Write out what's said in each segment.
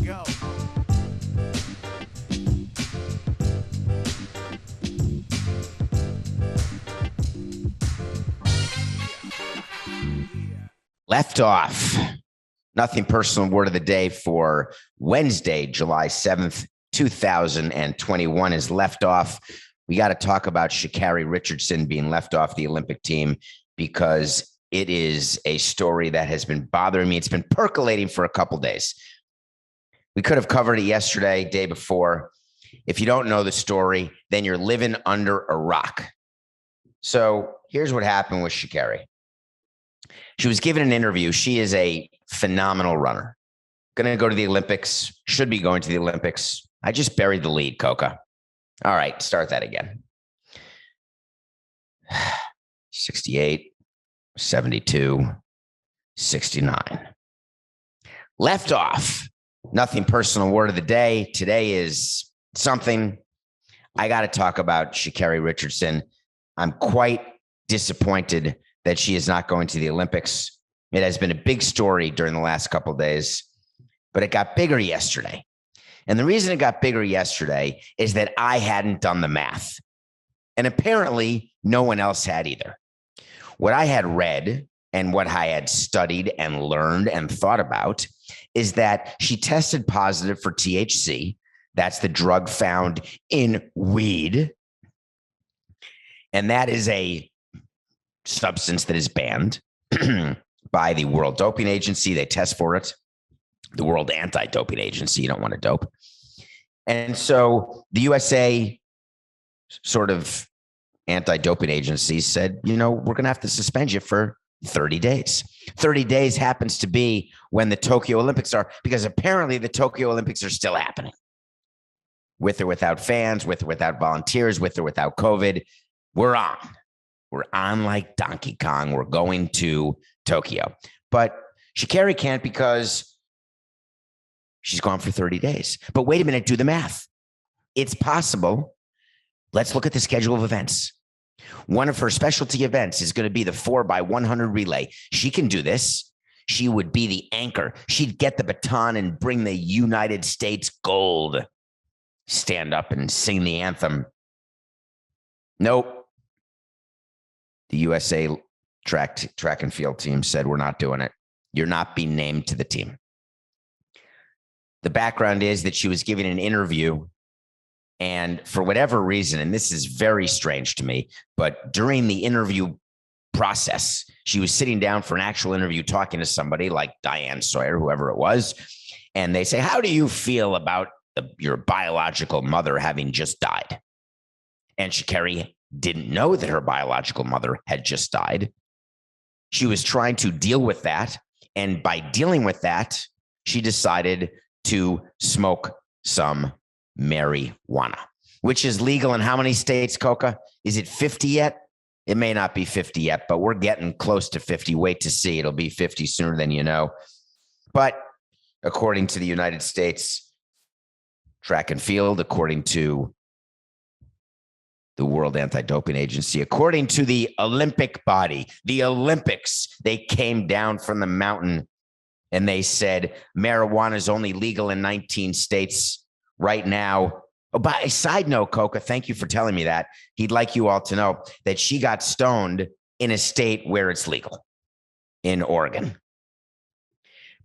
go. Left off. Nothing personal word of the day for Wednesday, July 7th, 2021 is left off. We got to talk about Sha'Carri Richardson being left off the Olympic team because it is a story that has been bothering me. It's been percolating for a couple days. We could have covered it yesterday, day before. If you don't know the story, then you're living under a rock. So here's what happened with Sha'Carri. She was given an interview. She is a phenomenal runner. Going to go to the Olympics. Should be going to the Olympics. I just buried the lead, Coca. All right, start that again. 68, 72, 69. Left off. Nothing personal word of the day. Today is something. I got to talk about Sha'Carri Richardson. I'm quite disappointed that she is not going to the Olympics. It has been a big story during the last couple of days, but it got bigger yesterday. And the reason it got bigger yesterday is that I hadn't done the math. And apparently no one else had either. What I had read and what I had studied and learned and thought about is that she tested positive for THC. That's the drug found in weed. And that is a substance that is banned by the World Doping Agency. They test for it. The World Anti-Doping Agency. You don't want to dope. And so the USA sort of anti-doping agency said, we're going to have to suspend you for 30 days. 30 days happens to be when the Tokyo Olympics are, because apparently the Tokyo Olympics are still happening. With or without fans, with or without volunteers, with or without COVID, we're on. We're on like Donkey Kong. We're going to Tokyo. But Sha'Carri can't because she's gone for 30 days. But wait a minute, do the math. It's possible. Let's look at the schedule of events. One of her specialty events is going to be the 4x100 relay. She can do this. She would be the anchor. She'd get the baton and bring the United States gold. Stand up and sing the anthem. Nope. The USA track and field team said, we're not doing it. You're not being named to the team. The background is that she was giving an interview, and for whatever reason, and this is very strange to me, but during the interview process, she was sitting down for an actual interview talking to somebody like Diane Sawyer, whoever it was, and they say, how do you feel about your biological mother having just died? And Sha'Carri didn't know that her biological mother had just died. She was trying to deal with that. And by dealing with that, she decided to smoke some marijuana, which is legal in how many states, Coca? Is it 50 yet? It may not be 50 yet, but we're getting close to 50. Wait to see. It'll be 50 sooner than you know. But according to the United States track and field, according to the World Anti-Doping Agency, according to the Olympic body, the Olympics, they came down from the mountain and they said marijuana is only legal in 19 states right now. Oh, by a side note, Coca, thank you for telling me that. He'd like you all to know that she got stoned in a state where it's legal, in Oregon.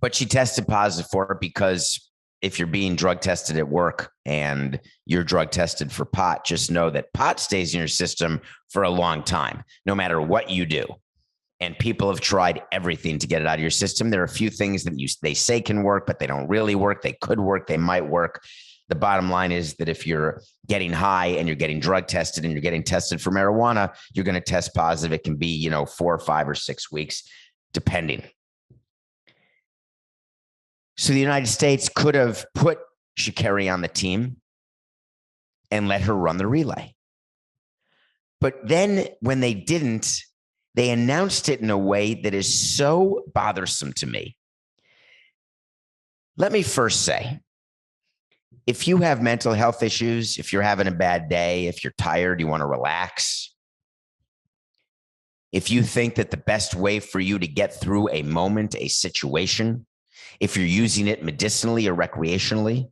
But she tested positive for it because if you're being drug tested at work and you're drug tested for pot, just know that pot stays in your system for a long time, no matter what you do. And people have tried everything to get it out of your system. There are a few things that they say can work, but they don't really work. They could work. They might work. The bottom line is that if you're getting high and you're getting drug tested and you're getting tested for marijuana, you're going to test positive. It can be, 4 or 5 or 6 weeks, depending. So the United States could have put Sha'Carri on the team and let her run the relay. But then when they didn't, they announced it in a way that is so bothersome to me. Let me first say, if you have mental health issues, if you're having a bad day, if you're tired, you want to relax, if you think that the best way for you to get through a moment, a situation, If you're using it medicinally or recreationally,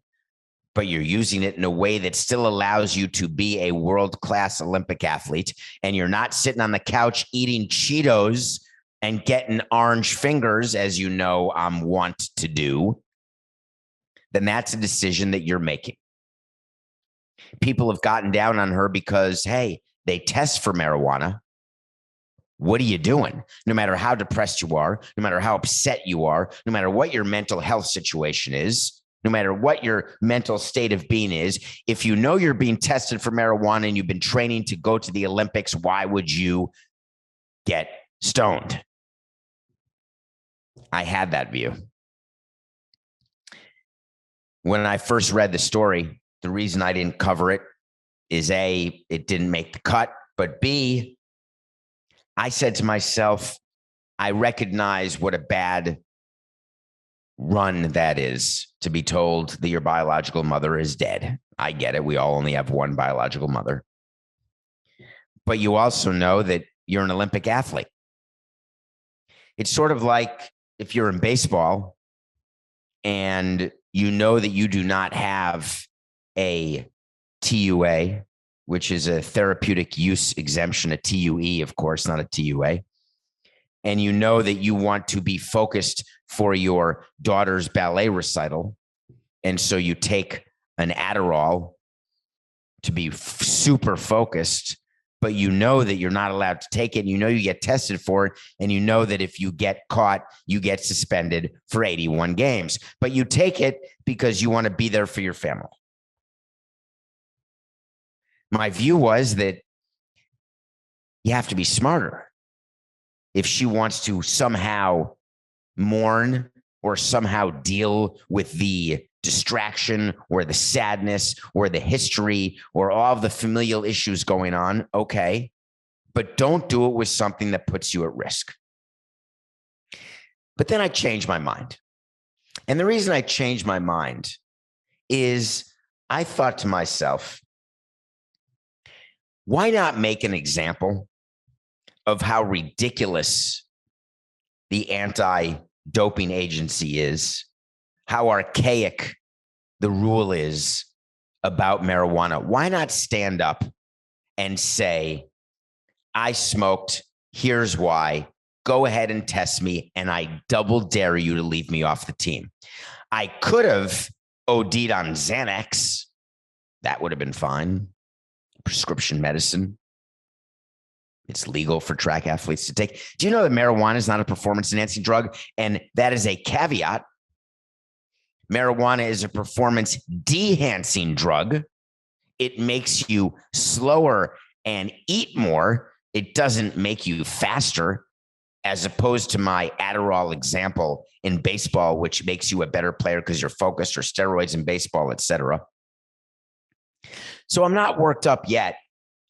but you're using it in a way that still allows you to be a world-class Olympic athlete, and you're not sitting on the couch eating Cheetos and getting orange fingers, as you know I'm wont to do, then that's a decision that you're making. People have gotten down on her because, hey, they test for marijuana. What are you doing? No matter how depressed you are, no matter how upset you are, no matter what your mental health situation is, no matter what your mental state of being is, if you know you're being tested for marijuana and you've been training to go to the Olympics, why would you get stoned? I had that view. When I first read the story, the reason I didn't cover it is A, it didn't make the cut, but B, I said to myself, I recognize what a bad run that is, to be told that your biological mother is dead. I get it. We all only have one biological mother. But you also know that you're an Olympic athlete. It's sort of like if you're in baseball and you know that you do not have a TUA, which is a therapeutic use exemption, a TUE, of course, not a TUA. And you know that you want to be focused for your daughter's ballet recital. And so you take an Adderall to be super focused, but you know that you're not allowed to take it. And you know you get tested for it. And you know that if you get caught, you get suspended for 81 games. But you take it because you want to be there for your family. My view was that you have to be smarter. If she wants to somehow mourn or somehow deal with the distraction or the sadness or the history or all of the familial issues going on, okay, but don't do it with something that puts you at risk. But then I changed my mind. And the reason I changed my mind is I thought to myself, why not make an example of how ridiculous the anti-doping agency is, how archaic the rule is about marijuana? Why not stand up and say, I smoked, here's why, go ahead and test me, and I double dare you to leave me off the team. I could have OD'd on Xanax. That would have been fine. Prescription medicine. It's legal for track athletes to take. Do you know that marijuana is not a performance-enhancing drug? And that is a caveat. Marijuana is a performance-enhancing drug. It makes you slower and eat more. It doesn't make you faster, as opposed to my Adderall example in baseball, which makes you a better player because you're focused, or steroids in baseball, etc. So I'm not worked up yet.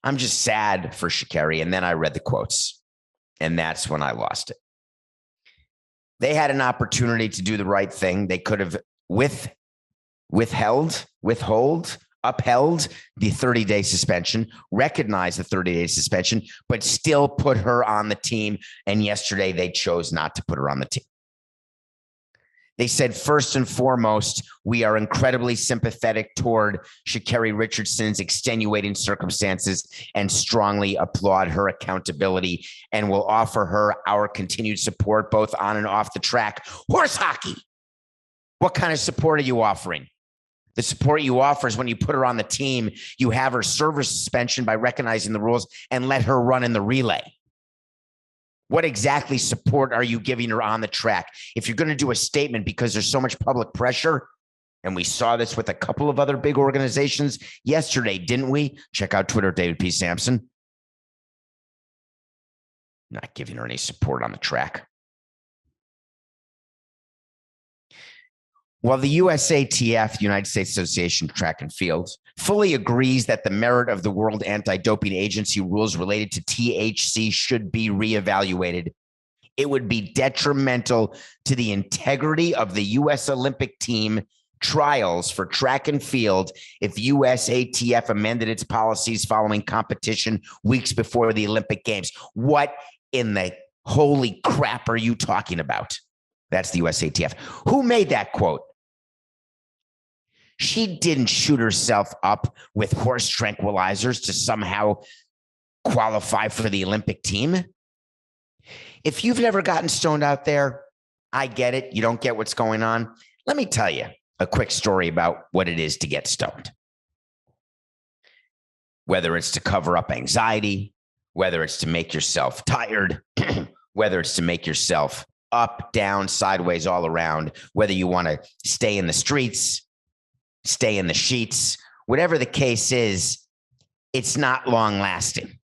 I'm just sad for Sha'Carri. And then I read the quotes, and that's when I lost it. They had an opportunity to do the right thing. They could have upheld the 30-day suspension, recognized the 30-day suspension, but still put her on the team. And yesterday they chose not to put her on the team. They said, first and foremost, we are incredibly sympathetic toward Sha'Carri Richardson's extenuating circumstances and strongly applaud her accountability, and will offer her our continued support both on and off the track. Horse hockey. What kind of support are you offering? The support you offer is when you put her on the team, you have her serve suspension by recognizing the rules and let her run in the relay. What exactly support are you giving her on the track? If you're going to do a statement because there's so much public pressure, and we saw this with a couple of other big organizations yesterday, didn't we? Check out Twitter, David P. Samson. Not giving her any support on the track. While the USATF, United States Association of Track and Field, fully agrees that the merit of the World Anti-Doping Agency rules related to THC should be reevaluated, it would be detrimental to the integrity of the U.S. Olympic team trials for track and field if USATF amended its policies following competition weeks before the Olympic Games. What in the holy crap are you talking about? That's the USATF. Who made that quote? She didn't shoot herself up with horse tranquilizers to somehow qualify for the Olympic team. If you've never gotten stoned out there, I get it. You don't get what's going on. Let me tell you a quick story about what it is to get stoned. Whether it's to cover up anxiety, whether it's to make yourself tired, whether it's to make yourself up, down, sideways, all around, whether you want to stay in the streets, stay in the sheets, whatever the case is, it's not long lasting.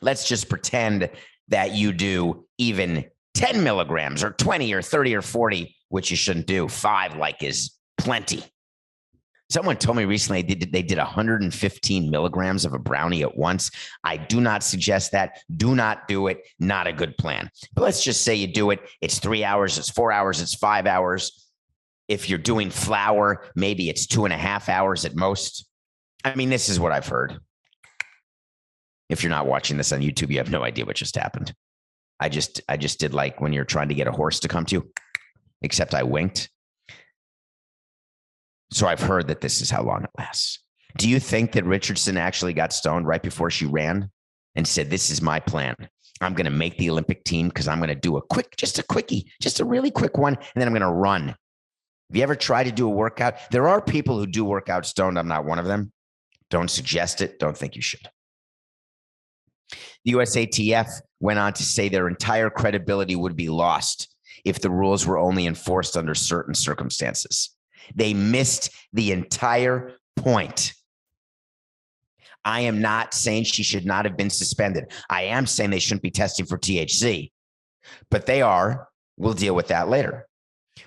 Let's just pretend that you do even 10 milligrams or 20 or 30 or 40, which you shouldn't do. 5 like is plenty. Someone told me recently they did 115 milligrams of a brownie at once. I do not suggest that. Do not do it. Not a good plan. But let's just say you do it. It's 3 hours. It's 4 hours. It's 5 hours. If you're doing flour, maybe it's 2.5 hours at most. I mean, this is what I've heard. If you're not watching this on YouTube, you have no idea what just happened. I just did like when you're trying to get a horse to come to you, except I winked. So I've heard that this is how long it lasts. Do you think that Richardson actually got stoned right before she ran and said, this is my plan? I'm going to make the Olympic team because I'm going to do just a really quick one, and then I'm going to run. Have you ever tried to do a workout? There are people who do workout stoned. I'm not one of them. Don't suggest it. Don't think you should. The USATF went on to say their entire credibility would be lost if the rules were only enforced under certain circumstances. They missed the entire point. I am not saying she should not have been suspended. I am saying they shouldn't be testing for THC, but they are. We'll deal with that later.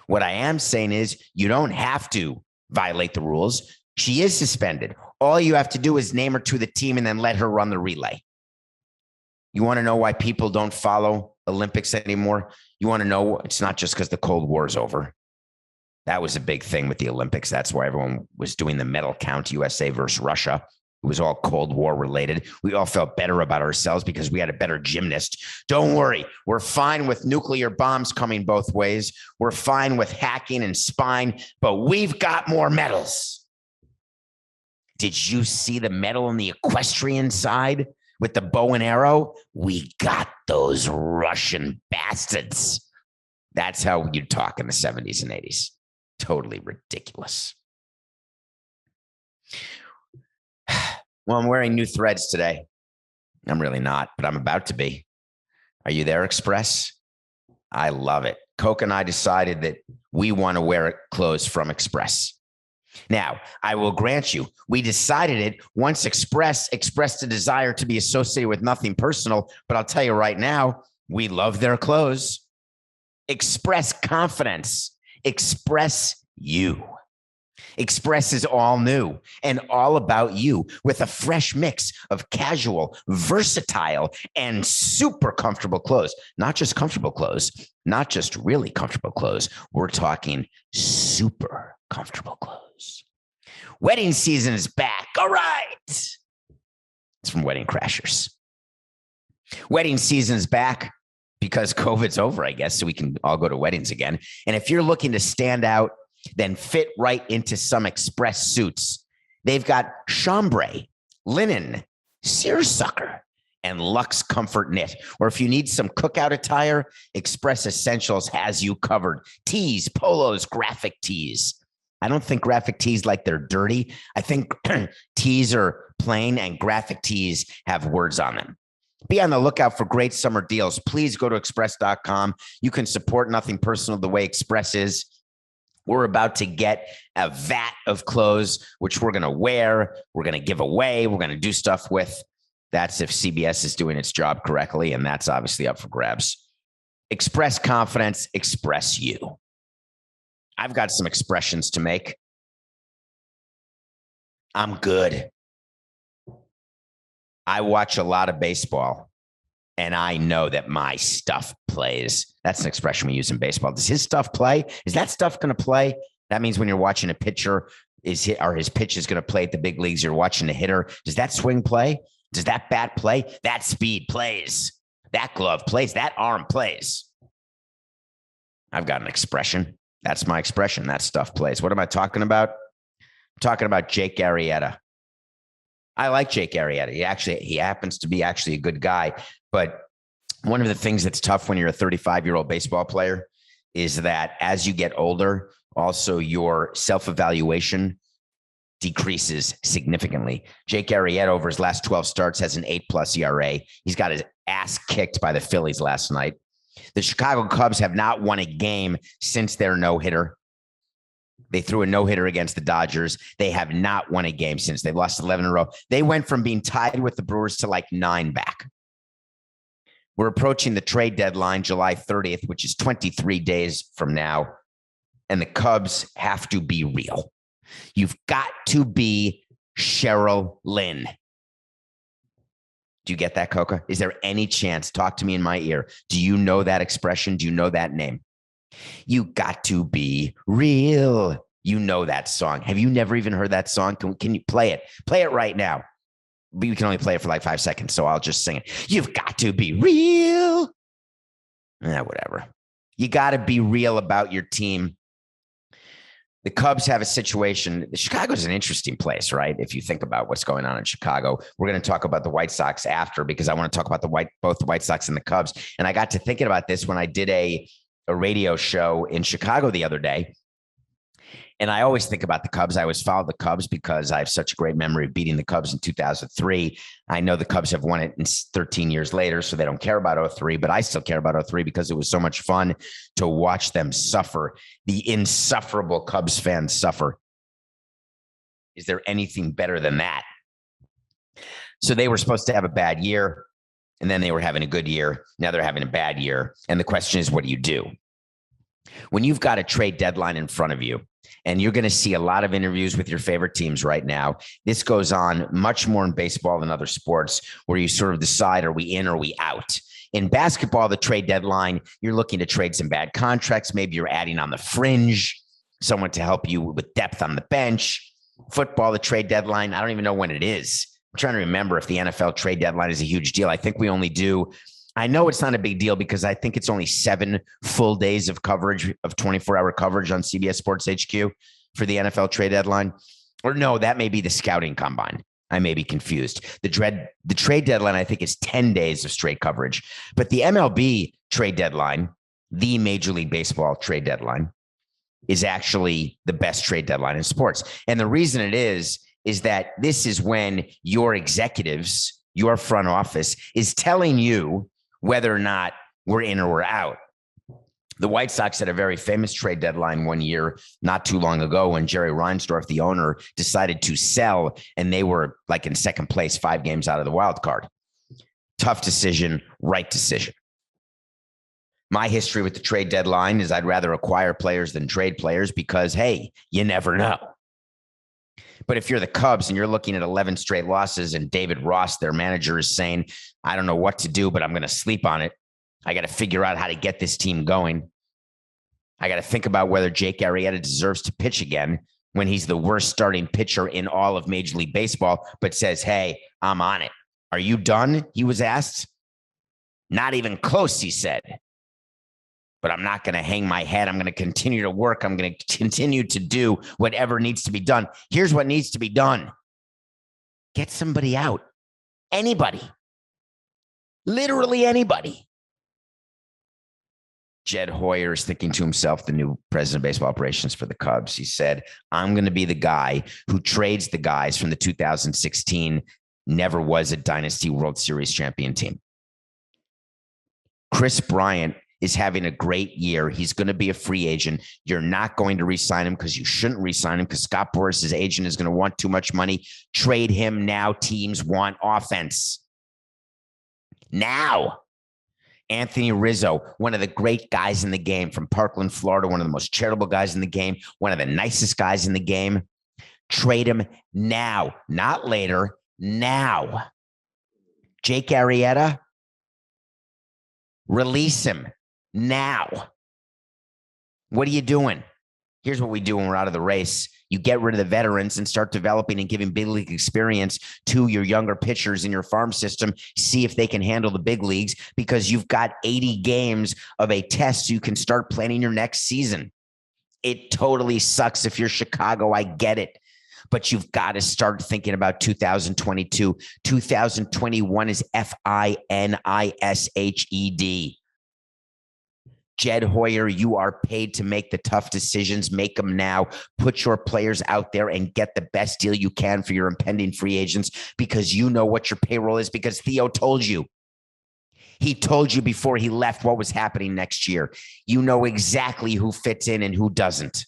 What I am saying is you don't have to violate the rules. She is suspended. All you have to do is name her to the team and then let her run the relay. You want to know why people don't follow Olympics anymore? You want to know it's not just because the Cold War is over. That was a big thing with the Olympics. That's why everyone was doing the medal count, USA versus Russia. It was all Cold War related. We all felt better about ourselves because we had a better gymnast. Don't worry. We're fine with nuclear bombs coming both ways. We're fine with hacking and spying, but we've got more medals. Did you see the medal on the equestrian side with the bow and arrow? We got those Russian bastards. That's how you'd talk in the 70s and 80s. Totally ridiculous. Well, I'm wearing new threads today. I'm really not, but I'm about to be. Are you there, Express? I love it. Coke and I decided that we want to wear clothes from Express. Now, I will grant you, we decided it once Express expressed a desire to be associated with nothing personal, but I'll tell you right now, we love their clothes. Express confidence. Express you. Express is all new and all about you with a fresh mix of casual, versatile, and super comfortable clothes. Not just comfortable clothes, not just really comfortable clothes. We're talking super comfortable clothes. Wedding season is back. All right. It's from Wedding Crashers. Wedding season is back because COVID's over, I guess, so we can all go to weddings again. And if you're looking to stand out, then fit right into some Express suits. They've got chambray, linen, seersucker, and luxe comfort knit. Or if you need some cookout attire, Express Essentials has you covered. Tees, polos, graphic tees. I don't think graphic tees like they're dirty. I think tees are plain and graphic tees have words on them. Be on the lookout for great summer deals. Please go to express.com. You can support Nothing Personal the way Express is. We're about to get a vat of clothes, which we're going to wear. We're going to give away. We're going to do stuff with. That's if CBS is doing its job correctly, and that's obviously up for grabs. Express confidence, express you. I've got some expressions to make. I'm good. I watch a lot of baseball, and I know that my stuff plays. That's an expression we use in baseball. Does his stuff play? Is that stuff going to play? That means when you're watching a pitcher, are his pitches going to play at the big leagues? You're watching the hitter. Does that swing play? Does that bat play? That speed plays. That glove plays. That arm plays. I've got an expression. That's my expression. That stuff plays. What am I talking about? I'm talking about Jake Arrieta. I like Jake Arrieta. He happens to be actually a good guy. But one of the things that's tough when you're a 35-year-old baseball player is that as you get older, also your self-evaluation decreases significantly. Jake Arrieta over his last 12 starts has an 8+ ERA. He's got his ass kicked by the Phillies last night. The Chicago Cubs have not won a game since their no-hitter. They threw a no-hitter against the Dodgers. They have not won a game since. They've lost 11 in a row. They went from being tied with the Brewers to like 9 back. We're approaching the trade deadline, July 30th, which is 23 days from now. And the Cubs have to be real. You've got to be Cheryl Lynn. Do you get that, Coca? Is there any chance? Talk to me in my ear. Do you know that expression? Do you know that name? You got to be real. You know that song. Have you never even heard that song? Can you play it? Play it right now. But you can only play it for like 5 seconds, so I'll just sing it. You've got to be real. Whatever. You got to be real about your team. The Cubs have a situation. Chicago's an interesting place, right? If you think about what's going on in Chicago, we're going to talk about the White Sox after because I want to talk about both the White Sox and the Cubs. And I got to thinking about this when I did a radio show in Chicago the other day. And I always think about the Cubs. I always follow the Cubs because I have such a great memory of beating the Cubs in 2003. I know the Cubs have won it in 13 years later, so they don't care about 03, but I still care about 03 because it was so much fun to watch them suffer. The insufferable Cubs fans suffer. Is there anything better than that? So they were supposed to have a bad year, and then they were having a good year. Now they're having a bad year. And the question is, what do you do? When you've got a trade deadline in front of you, and you're going to see a lot of interviews with your favorite teams right now. This goes on much more in baseball than other sports where you sort of decide, are we in or are we out? In basketball, the trade deadline, you're looking to trade some bad contracts. Maybe you're adding on the fringe, someone to help you with depth on the bench. Football, the trade deadline, I don't even know when it is. I'm trying to remember if the NFL trade deadline is a huge deal. I think we only do. I know it's not a big deal because I think it's only 7 full days of coverage, of 24-hour coverage on CBS Sports HQ for the NFL trade deadline. Or no, that may be the scouting combine. I may be confused. The trade deadline, I think, is 10 days of straight coverage. But the MLB trade deadline, the Major League Baseball trade deadline, is actually the best trade deadline in sports. And the reason it is that this is when your executives, your front office, is telling you whether or not we're in or we're out. The White Sox had a very famous trade deadline one year, not too long ago, when Jerry Reinsdorf, the owner, decided to sell, and they were like in second place, 5 games out of the wild card. Tough decision, right decision. My history with the trade deadline is I'd rather acquire players than trade players because, hey, you never know. But if you're the Cubs and you're looking at 11 straight losses and David Ross, their manager, is saying, I don't know what to do, but I'm going to sleep on it. I got to figure out how to get this team going. I got to think about whether Jake Arrieta deserves to pitch again when he's the worst starting pitcher in all of Major League Baseball, but says, hey, I'm on it. Are you done? He was asked. Not even close, he said. But I'm not going to hang my head. I'm going to continue to work. I'm going to continue to do whatever needs to be done. Here's what needs to be done. Get somebody out. Anybody. Literally anybody. Jed Hoyer is thinking to himself, the new president of baseball operations for the Cubs. He said, I'm going to be the guy who trades the guys from the 2016 never was a Dynasty World Series champion team. Chris Bryant is having a great year. He's going to be a free agent. You're not going to re-sign him because you shouldn't re-sign him because Scott Boras' agent is going to want too much money. Trade him now. Teams want offense. Now. Anthony Rizzo, one of the great guys in the game from Parkland, Florida, one of the most charitable guys in the game, one of the nicest guys in the game. Trade him now, not later, now. Jake Arrieta, release him now. What are you doing? Here's what we do when we're out of the race. You get rid of the veterans and start developing and giving big league experience to your younger pitchers in your farm system. See if they can handle the big leagues, because you've got 80 games of a test so you can start planning your next season. It totally sucks if you're Chicago. I get it. But you've got to start thinking about 2022. 2021 is FINISHED. Jed Hoyer, you are paid to make the tough decisions. Make them now. Put your players out there and get the best deal you can for your impending free agents, because you know what your payroll is, because Theo told you. He told you before he left what was happening next year. You know exactly who fits in and who doesn't.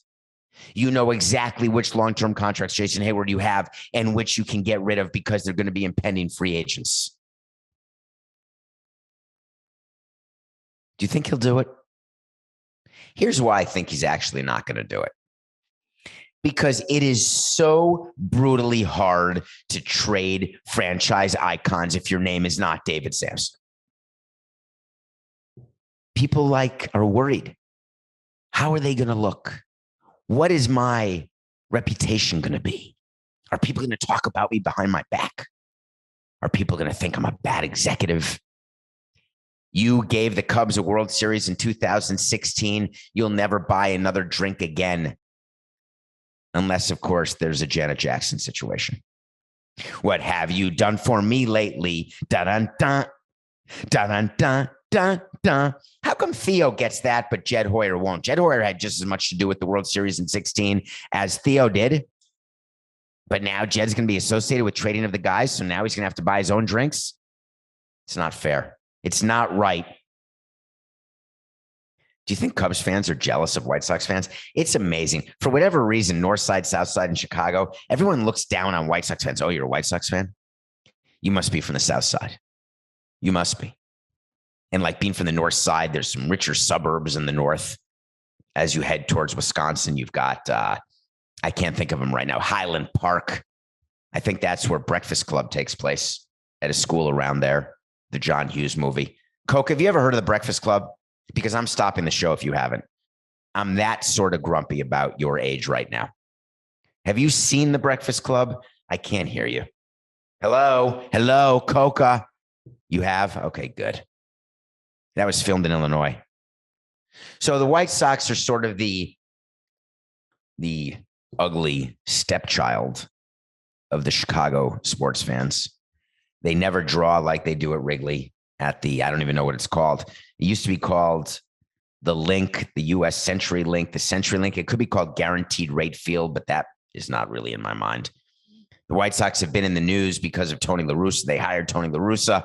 You know exactly which long-term contracts, Jason Hayward, you have and which you can get rid of because they're going to be impending free agents. Do you think he'll do it? Here's why I think he's actually not going to do it. Because it is so brutally hard to trade franchise icons if your name is not David Samson. People are worried. How are they going to look? What is my reputation going to be? Are people going to talk about me behind my back? Are people going to think I'm a bad executive? You gave the Cubs a World Series in 2016. You'll never buy another drink again. Unless, of course, there's a Janet Jackson situation. What have you done for me lately? Dun-dun-dun, dun-dun-dun, dun-dun. How come Theo gets that, but Jed Hoyer won't? Jed Hoyer had just as much to do with the World Series in 16 as Theo did. But now Jed's going to be associated with trading of the guys, so now he's going to have to buy his own drinks? It's not fair. It's not right. Do you think Cubs fans are jealous of White Sox fans? It's amazing. For whatever reason, North Side, South Side, and Chicago, everyone looks down on White Sox fans. Oh, you're a White Sox fan? You must be from the South Side. You must be. And being from the North Side, there's some richer suburbs in the North. As you head towards Wisconsin, you've got, I can't think of them right now, Highland Park. I think that's where Breakfast Club takes place, at a school around there. The John Hughes movie. Coke, have you ever heard of the Breakfast Club? Because I'm stopping the show if you haven't. I'm that sort of grumpy about your age right now. Have you seen the Breakfast Club? I can't hear you. Hello? Hello, Coca. You have? Okay, good. That was filmed in Illinois. So the White Sox are sort of the ugly stepchild of the Chicago sports fans. They never draw like they do at Wrigley at the, I don't even know what it's called. It used to be called the Link, the U.S. Century Link, the Century Link. It could be called Guaranteed Rate Field, but that is not really in my mind. The White Sox have been in the news because of Tony La Russa. They hired Tony La Russa,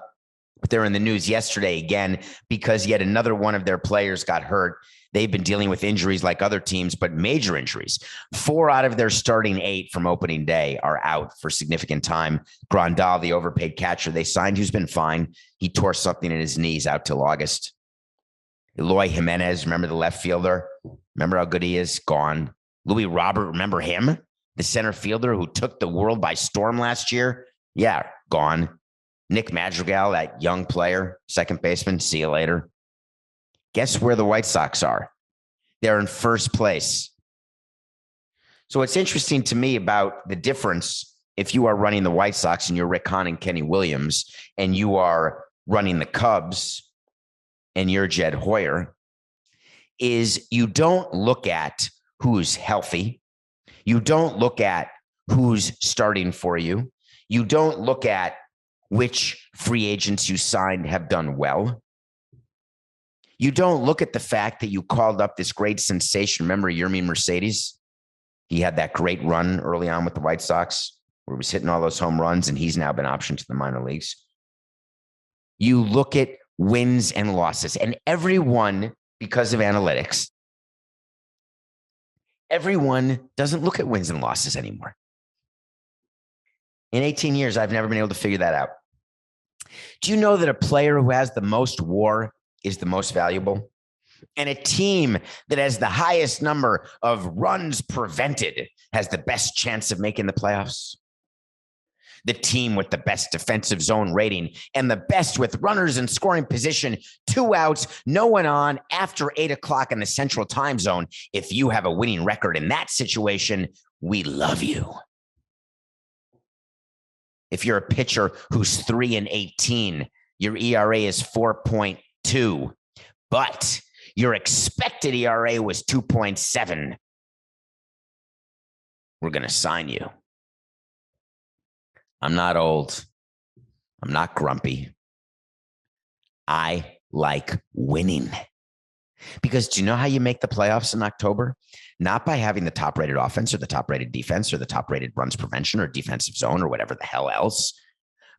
but they're in the news yesterday again because yet another one of their players got hurt. They've been dealing with injuries like other teams, but major injuries. 4 out of their starting 8 from opening day are out for significant time. Grandal, the overpaid catcher they signed, who's been fine. He tore something in his knees out till August. Eloy Jimenez, remember the left fielder? Remember how good he is? Gone. Louis Robert, remember him? The center fielder who took the world by storm last year? Yeah, gone. Nick Madrigal, that young player, second baseman, see you later. Guess where the White Sox are? They're in first place. So what's interesting to me about the difference, if you are running the White Sox and you're Rick Hahn and Kenny Williams, and you are running the Cubs and you're Jed Hoyer, is you don't look at who's healthy. You don't look at who's starting for you. You don't look at which free agents you signed have done well. You don't look at the fact that you called up this great sensation. Remember Yermin Mercedes? He had that great run early on with the White Sox where he was hitting all those home runs, and he's now been optioned to the minor leagues. You look at wins and losses, and everyone, because of analytics, everyone doesn't look at wins and losses anymore. In 18 years, I've never been able to figure that out. Do you know that a player who has the most WAR is the most valuable? And a team that has the highest number of runs prevented has the best chance of making the playoffs? the team with the best defensive zone rating and the best with runners in scoring position, 2 outs, no one on after 8 o'clock in the Central Time Zone. If you have a winning record in that situation, we love you. If you're a pitcher who's 3-18, your ERA is 4.2, but your expected ERA was 2.7, we're going to sign you. I'm not old. I'm not grumpy. I like winning. Because do you know how you make the playoffs in October? Not by having the top-rated offense or the top-rated defense or the top-rated runs prevention or defensive zone or whatever the hell else.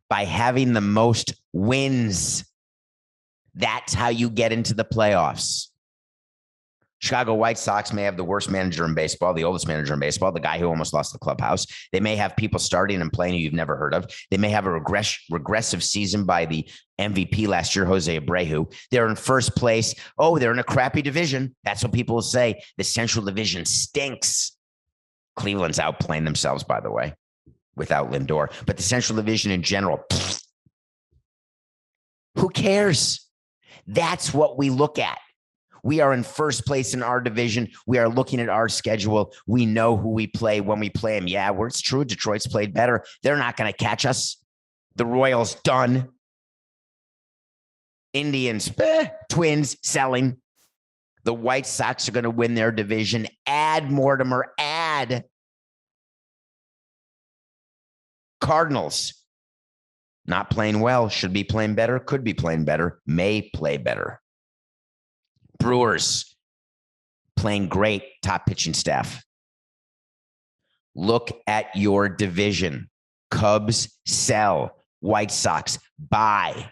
By having the most wins. That's how you get into the playoffs. Chicago White Sox may have the worst manager in baseball, the oldest manager in baseball, the guy who almost lost the clubhouse. They may have people starting and playing who you've never heard of. They may have a regressive season by the MVP last year, Jose Abreu. They're in first place. Oh, they're in a crappy division. That's what people will say. The Central Division stinks. Cleveland's outplaying themselves, by the way, without Lindor. But the Central Division in general, who cares? That's what we look at. We are in first place in our division. We are looking at our schedule. We know who we play when we play them. Yeah, it's true. Detroit's played better. They're not going to catch us. The Royals, done. Indians, Twins, selling. The White Sox are going to win their division. Add Mortimer, add. Cardinals, not playing well. Should be playing better. Could be playing better. May play better. Brewers, playing great, top pitching staff. Look at your division. Cubs, sell. White Sox, buy.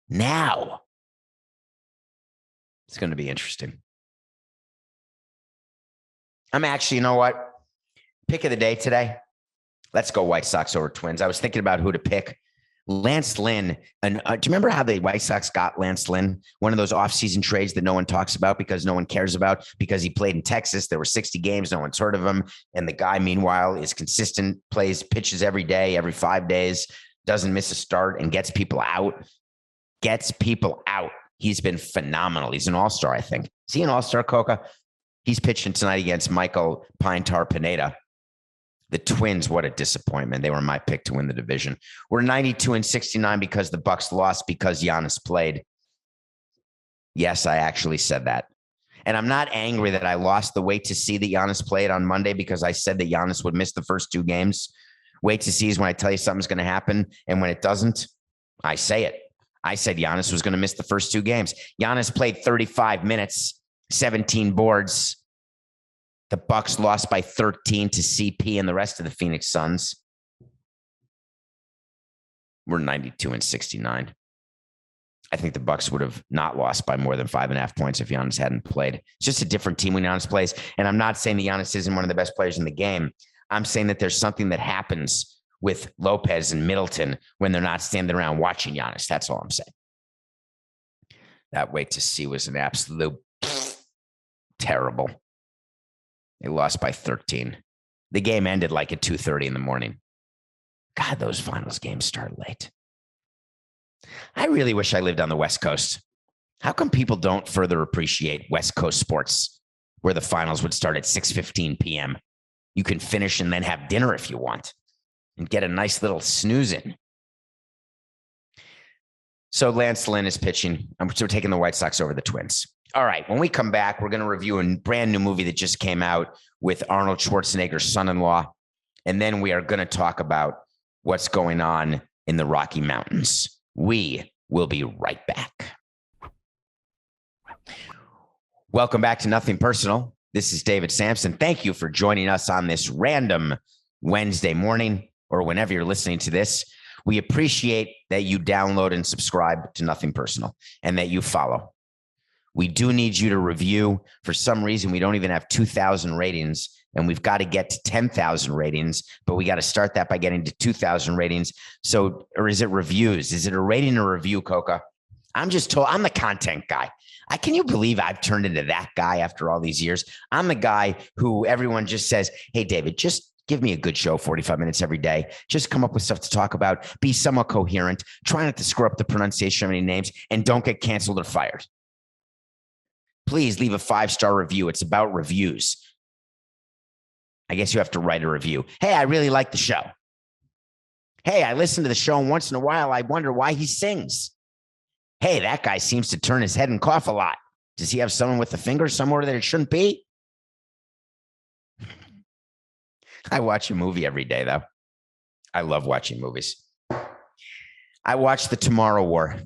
Now. It's going to be interesting. I'm actually, you know what? Pick of the day today. Let's go White Sox over Twins. I was thinking about who to pick. Lance Lynn. And do you remember how the White Sox got Lance Lynn? One of those offseason trades that no one talks about because no one cares about because he played in Texas. There were 60 games. No one's heard of him. And the guy, meanwhile, is consistent, plays, pitches every day, every 5 days, doesn't miss a start and gets people out. He's been phenomenal. He's an all-star, I think. Is he an all-star, Coca? He's pitching tonight against Michael Pine-Tar Pineda. The Twins, what a disappointment. They were my pick to win the division. We're 92-69 because the Bucks lost because Giannis played. Yes, I actually said that. And I'm not angry that I lost the wait to see that Giannis played on Monday because I said that Giannis would miss the first 2 games. Wait to see is when I tell you something's going to happen. And when it doesn't, I say it. I said Giannis was going to miss the first 2 games. Giannis played 35 minutes, 17 boards. The Bucks lost by 13 to CP and the rest of the Phoenix Suns. We're 92-69. I think the Bucks would have not lost by more than 5.5 points if Giannis hadn't played. It's just a different team when Giannis plays. And I'm not saying that Giannis isn't one of the best players in the game. I'm saying that there's something that happens with Lopez and Middleton when they're not standing around watching Giannis. That's all I'm saying. That wait to see was an absolute terrible. They lost by 13. The game ended like at 2:30 in the morning. God, those finals games start late. I really wish I lived on the West Coast. How come people don't further appreciate West Coast sports where the finals would start at 6:15 p.m.? You can finish and then have dinner if you want and get a nice little snooze in. So Lance Lynn is pitching. So we're taking the White Sox over the Twins. All right. When we come back, we're going to review a brand new movie that just came out with Arnold Schwarzenegger's son-in-law. And then we are going to talk about what's going on in the Rocky Mountains. We will be right back. Welcome back to Nothing Personal. This is David Samson. Thank you for joining us on this random Wednesday morning or whenever you're listening to this. We appreciate that you download and subscribe to Nothing Personal and that you follow. We do need you to review. For some reason, we don't even have 2,000 ratings, and we've got to get to 10,000 ratings, but we got to start that by getting to 2,000 ratings. So, or is it reviews? Is it a rating or review, Coca? I'm just told I'm the content guy. Can you believe I've turned into that guy after all these years? I'm the guy who everyone just says, hey, David, just Give me a good show, 45 minutes every day. Just come up with stuff to talk about. Be somewhat coherent. Try not to screw up the pronunciation of any names, and don't get canceled or fired. Please leave a 5-star review. It's about reviews. I guess you have to write a review. Hey, I really like the show. Hey, I listen to the show, and once in a while, I wonder why he sings. Hey, that guy seems to turn his head and cough a lot. Does he have someone with a finger somewhere that it shouldn't be? I watch a movie every day, though. I love watching movies. I watched The Tomorrow War.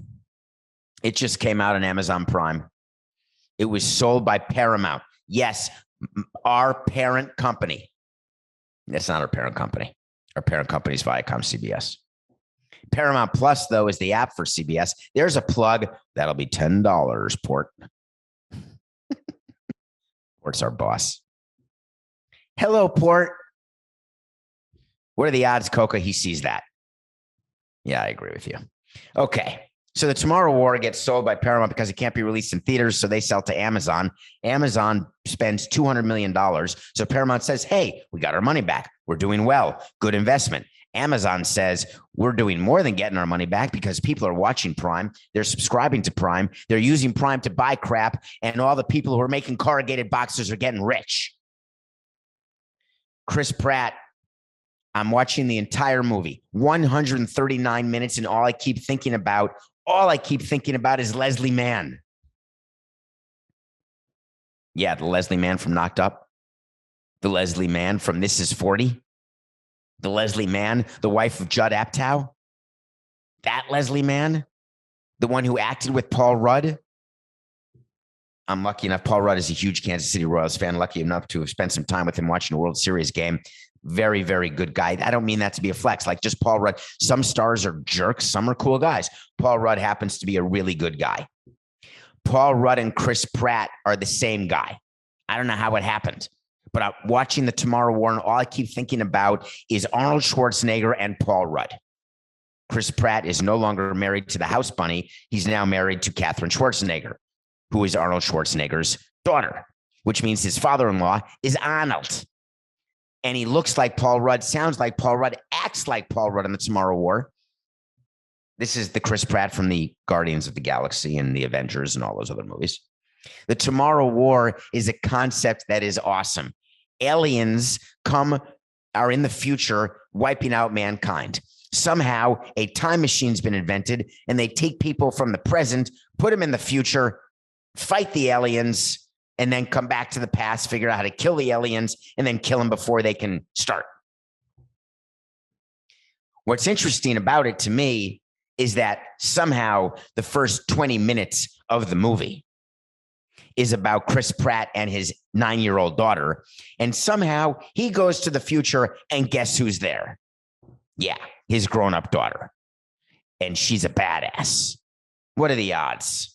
It just came out on Amazon Prime. It was sold by Paramount. Yes, our parent company. That's not our parent company. Our parent company is Viacom CBS. Paramount Plus, though, is the app for CBS. There's a plug. That'll be $10, Port. Port's our boss. Hello, Port. What are the odds, Coca, he sees that? Yeah, I agree with you. Okay. So The Tomorrow War gets sold by Paramount because it can't be released in theaters, so they sell to Amazon. Amazon spends $200 million. So Paramount says, hey, we got our money back. We're doing well. Good investment. Amazon says, we're doing more than getting our money back because people are watching Prime. They're subscribing to Prime. They're using Prime to buy crap, and all the people who are making corrugated boxes are getting rich. Chris Pratt, I'm watching the entire movie, 139 minutes, and all I keep thinking about is Leslie Mann. Yeah, the Leslie Mann from Knocked Up. The Leslie Mann from This Is 40. The Leslie Mann, the wife of Judd Apatow. That Leslie Mann, the one who acted with Paul Rudd. I'm lucky enough. Paul Rudd is a huge Kansas City Royals fan, lucky enough to have spent some time with him watching a World Series game. Very, very good guy. I don't mean that to be a flex. Like just Paul Rudd. Some stars are jerks. Some are cool guys. Paul Rudd happens to be a really good guy. Paul Rudd and Chris Pratt are the same guy. I don't know how it happened, but I'm watching The Tomorrow War, and all I keep thinking about is Arnold Schwarzenegger and Paul Rudd. Chris Pratt is no longer married to the house bunny. He's now married to Katherine Schwarzenegger, who is Arnold Schwarzenegger's daughter, which means his father-in-law is Arnold. And he looks like Paul Rudd, sounds like Paul Rudd, acts like Paul Rudd in The Tomorrow War. This is the Chris Pratt from the Guardians of the Galaxy and the Avengers and all those other movies. The Tomorrow War is a concept that is awesome. Aliens are in the future wiping out mankind. Somehow a time machine's been invented, and they take people from the present, put them in the future, fight the aliens, and then come back to the past, figure out how to kill the aliens, and then kill them before they can start. What's interesting about it to me is that somehow the first 20 minutes of the movie is about Chris Pratt and his 9-year-old daughter. And somehow he goes to the future, and guess who's there? Yeah, his grown-up daughter. And she's a badass. What are the odds?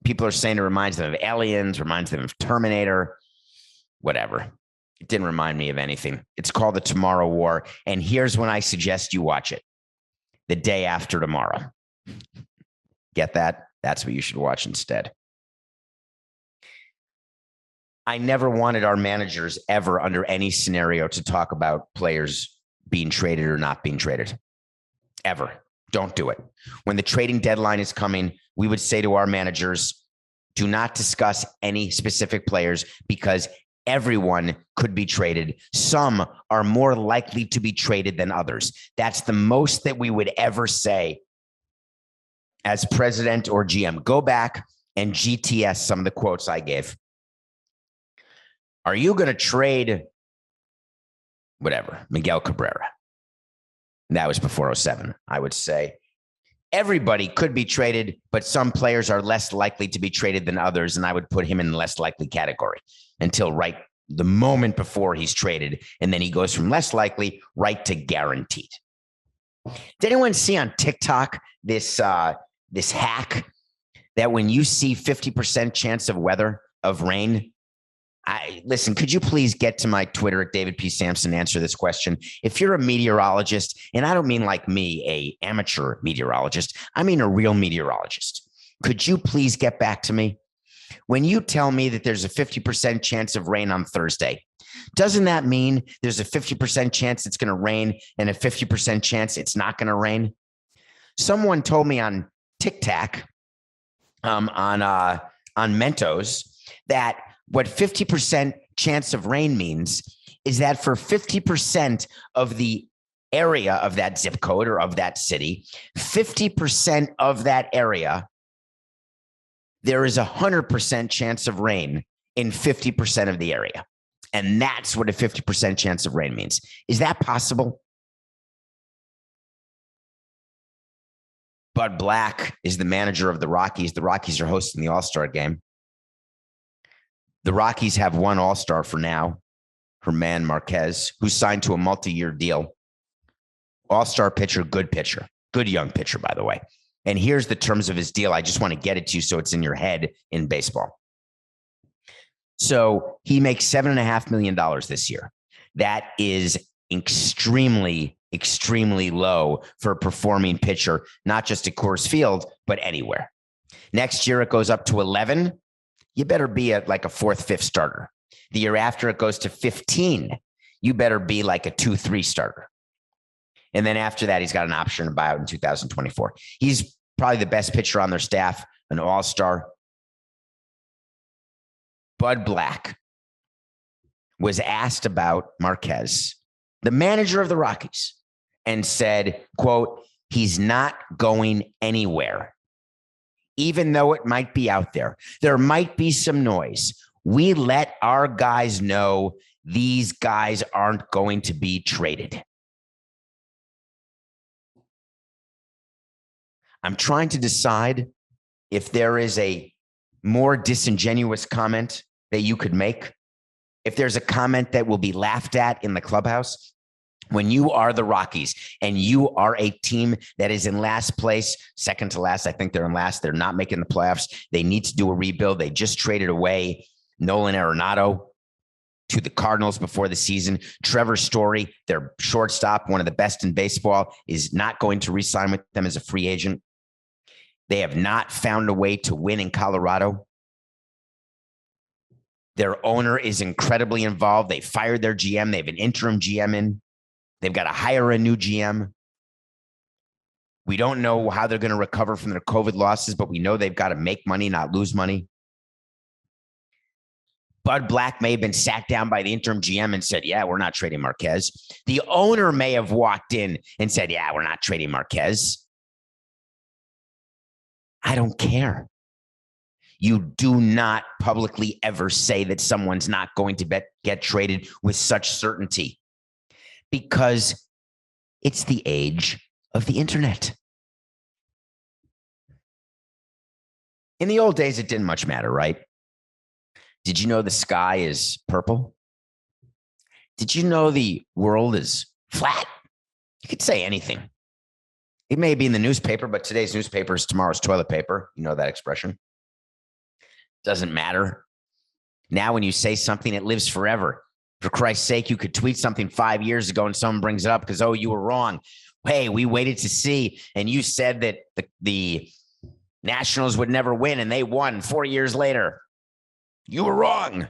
People are saying it reminds them of Aliens, reminds them of Terminator, whatever. It didn't remind me of anything. It's called The Tomorrow War. And here's when I suggest you watch it. The day after tomorrow. Get that? That's what you should watch instead. I never wanted our managers ever under any scenario to talk about players being traded or not being traded. Ever. Don't do it. When the trading deadline is coming, we would say to our managers, do not discuss any specific players because everyone could be traded. Some are more likely to be traded than others. That's the most that we would ever say as president or GM. Go back and GTS some of the quotes I gave. Are you going to trade whatever, Miguel Cabrera? That was before 07. I would say everybody could be traded, but some players are less likely to be traded than others, and I would put him in the less likely category until right the moment before he's traded, and then he goes from less likely right to guaranteed. Did anyone see on TikTok this hack that when you see 50% chance of rain, listen, could you please get to my Twitter at David P. Samson, answer this question? If you're a meteorologist, and I don't mean like me, a amateur meteorologist, I mean a real meteorologist, could you please get back to me? When you tell me that there's a 50% chance of rain on Thursday, Doesn't that mean there's a 50% chance it's going to rain and a 50% chance it's not going to rain? Someone told me on TikTok, on Mentos, that what 50% chance of rain means is that for 50% of the area of that zip code or of that city, 50% of that area, there is 100% chance of rain in 50% of the area. And that's what a 50% chance of rain means. Is that possible? Bud Black is the manager of the Rockies. The Rockies are hosting the All-Star game. The Rockies have one All-Star for now, German Marquez, who signed to a multi-year deal. All-Star pitcher, good young pitcher, by the way. And here's the terms of his deal. I just want to get it to you so it's in your head in baseball. So he makes $7.5 million this year. That is extremely, extremely low for a performing pitcher, not just at Coors Field, but anywhere. Next year, it goes up to 11. You better be like a fourth, fifth starter. The year after, it goes to 15. You better be like a 2-3 starter. And then after that, he's got an option to buy out in 2024. He's probably the best pitcher on their staff, an all-star. Bud Black was asked about Marquez, the manager of the Rockies, and said, quote, he's not going anywhere. Even though it might be out there, there might be some noise. We let our guys know these guys aren't going to be traded. I'm trying to decide if there is a more disingenuous comment that you could make. If there's a comment that will be laughed at in the clubhouse. When you are the Rockies and you are a team that is in last place, second to last, I think they're in last. They're not making the playoffs. They need to do a rebuild. They just traded away Nolan Arenado to the Cardinals before the season. Trevor Story, their shortstop, one of the best in baseball, is not going to re-sign with them as a free agent. They have not found a way to win in Colorado. Their owner is incredibly involved. They fired their GM. They have an interim GM in. They've got to hire a new GM. We don't know how they're going to recover from their COVID losses, but we know they've got to make money, not lose money. Bud Black may have been sat down by the interim GM and said, yeah, we're not trading Marquez. The owner may have walked in and said, yeah, we're not trading Marquez. I don't care. You do not publicly ever say that someone's not going to get traded with such certainty, because it's the age of the internet. In the old days, it didn't much matter, right? Did you know the sky is purple? Did you know the world is flat? You could say anything. It may be in the newspaper, but today's newspaper is tomorrow's toilet paper. You know that expression? Doesn't matter. Now, when you say something, it lives forever. For Christ's sake, you could tweet something 5 years ago and someone brings it up because, oh, you were wrong. Hey, we waited to see. And you said that the Nationals would never win and they won 4 years later. You were wrong.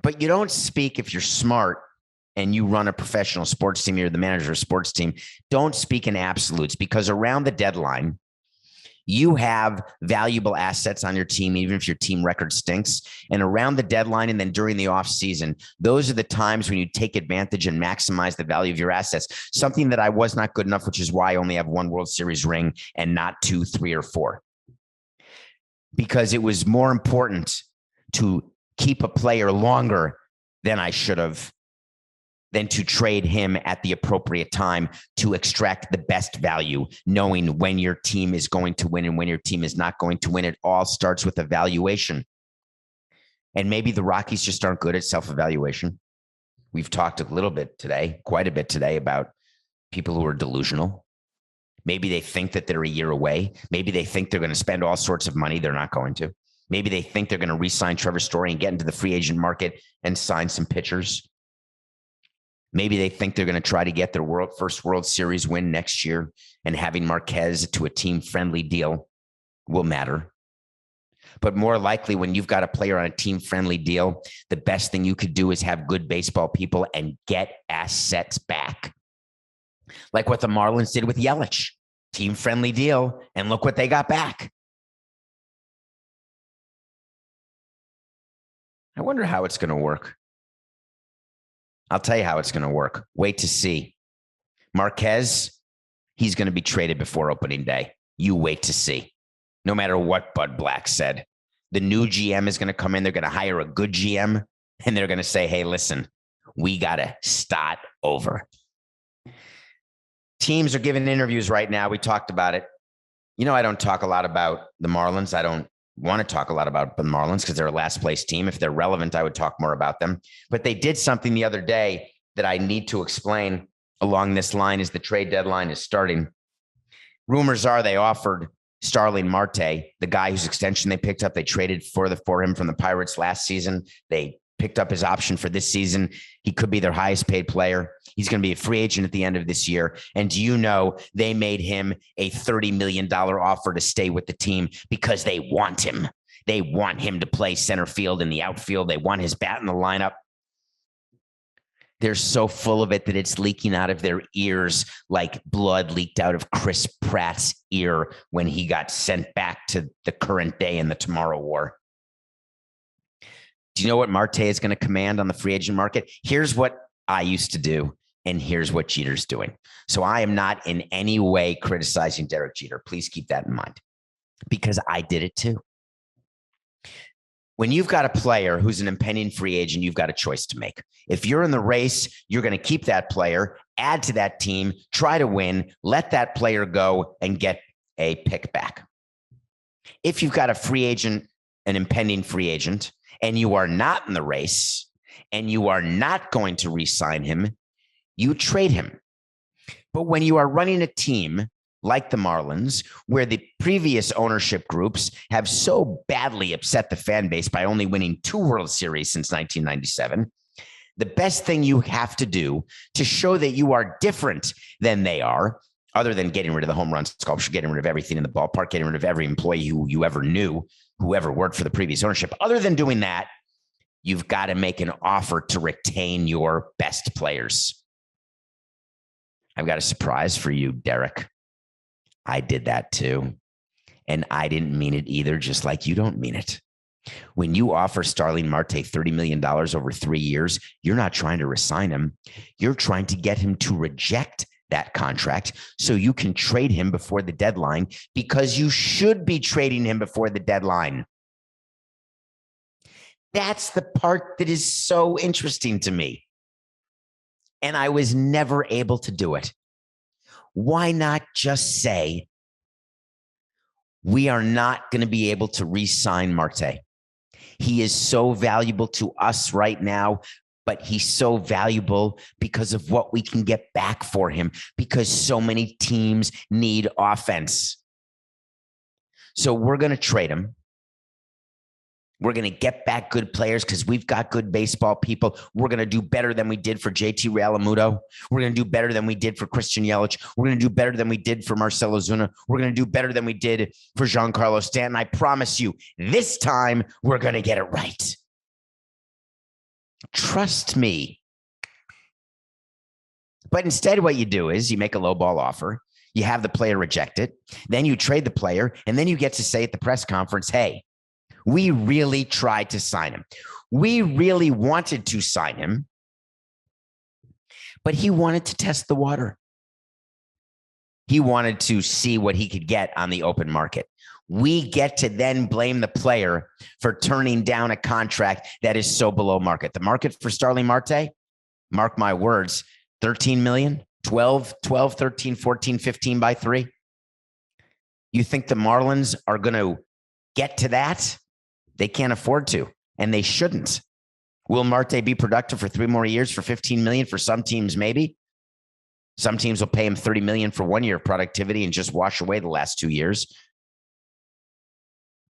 But you don't speak if you're smart and you run a professional sports team, you're the manager of a sports team. Don't speak in absolutes, because around the deadline, you have valuable assets on your team, even if your team record stinks. And around the deadline and then during the offseason, those are the times when you take advantage and maximize the value of your assets. Something that I was not good enough, which is why I only have one World Series ring and not 2, 3, or 4. Because it was more important to keep a player longer than I should have, than to trade him at the appropriate time to extract the best value, knowing when your team is going to win and when your team is not going to win. It all starts with evaluation. And maybe the Rockies just aren't good at self-evaluation. We've talked a little bit today, quite a bit today, about people who are delusional. Maybe they think that they're a year away. Maybe they think they're going to spend all sorts of money. They're not going to. Maybe they think they're going to re-sign Trevor Story and get into the free agent market and sign some pitchers. Maybe they think they're going to try to get their first World Series win next year, and having Marquez to a team-friendly deal will matter. But more likely, when you've got a player on a team-friendly deal, the best thing you could do is have good baseball people and get assets back. Like what the Marlins did with Yelich. Team-friendly deal, and look what they got back. I wonder how it's going to work. I'll tell you how it's going to work. Wait to see. Marquez, he's going to be traded before opening day. You wait to see. No matter what Bud Black said. The new GM is going to come in. They're going to hire a good GM, and they're going to say, hey, listen, we got to start over. Teams are giving interviews right now. We talked about it. You know, I don't talk a lot about the Marlins. I don't want to talk a lot about the Marlins because they're a last place team. If they're relevant, I would talk more about them. But they did something the other day that I need to explain along this line as the trade deadline is starting. Rumors are they offered Starling Marte, the guy whose extension they picked up. They traded for him from the Pirates last season. They picked up his option for this season. He could be their highest paid player. He's going to be a free agent at the end of this year. And do you know they made him a $30 million offer to stay with the team because they want him. They want him to play center field in the outfield. They want his bat in the lineup. They're so full of it that it's leaking out of their ears like blood leaked out of Chris Pratt's ear when he got sent back to the current day in the Tomorrow War. Do you know what Marte is going to command on the free agent market? Here's what I used to do, and here's what Jeter's doing. So I am not in any way criticizing Derek Jeter. Please keep that in mind, because I did it too. When you've got a player who's an impending free agent, you've got a choice to make. If you're in the race, you're going to keep that player, add to that team, try to win, let that player go, and get a pick back. If you've got a free agent, an impending free agent, and you are not in the race, and you are not going to re-sign him, you trade him. But when you are running a team like the Marlins, where the previous ownership groups have so badly upset the fan base by only winning 2 World Series since 1997, the best thing you have to do to show that you are different than they are, other than getting rid of the home run sculpture, getting rid of everything in the ballpark, getting rid of every employee who you ever knew, who ever worked for the previous ownership, other than doing that, you've got to make an offer to retain your best players. I've got a surprise for you, Derek. I did that too. And I didn't mean it either, just like you don't mean it. When you offer Starling Marte $30 million over 3 years, you're not trying to resign him. You're trying to get him to reject that contract so you can trade him before the deadline, because you should be trading him before the deadline. That's the part that is so interesting to me. And I was never able to do it. Why not just say, we are not going to be able to re-sign Marte? He is so valuable to us right now, but he's so valuable because of what we can get back for him, because so many teams need offense. So we're going to trade him. We're going to get back good players because we've got good baseball people. We're going to do better than we did for JT Realmuto. We're going to do better than we did for Christian Yelich. We're going to do better than we did for Marcell Ozuna. We're going to do better than we did for Giancarlo Stanton. I promise you, this time we're going to get it right. Trust me. But instead, what you do is you make a low ball offer. You have the player reject it. Then you trade the player. And then you get to say at the press conference, hey, we really tried to sign him. We really wanted to sign him, but he wanted to test the water. He wanted to see what he could get on the open market. We get to then blame the player for turning down a contract that is so below market. The market for Starling Marte, mark my words, 13 million, 12, 13, 14, 15 by 3. You think the Marlins are going to get to that? They can't afford to, and they shouldn't. Will Marte be productive for 3 more years for 15 million? For some teams, maybe. Some teams will pay him 30 million for 1 year of productivity and just wash away the last 2 years.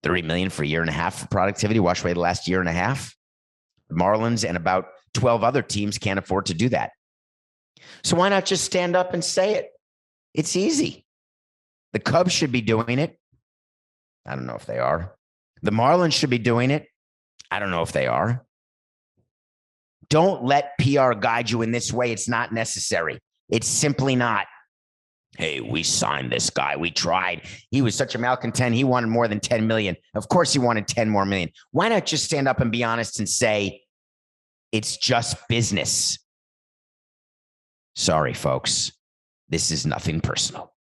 30 million for a year and a half for productivity, wash away the last year and a half. The Marlins and about 12 other teams can't afford to do that. So why not just stand up and say it? It's easy. The Cubs should be doing it. I don't know if they are. The Marlins should be doing it. I don't know if they are. Don't let PR guide you in this way. It's not necessary. It's simply not. Hey, we signed this guy. We tried. He was such a malcontent. He wanted more than 10 million. Of course, he wanted 10 more million. Why not just stand up and be honest and say, it's just business? Sorry, folks. This is nothing personal.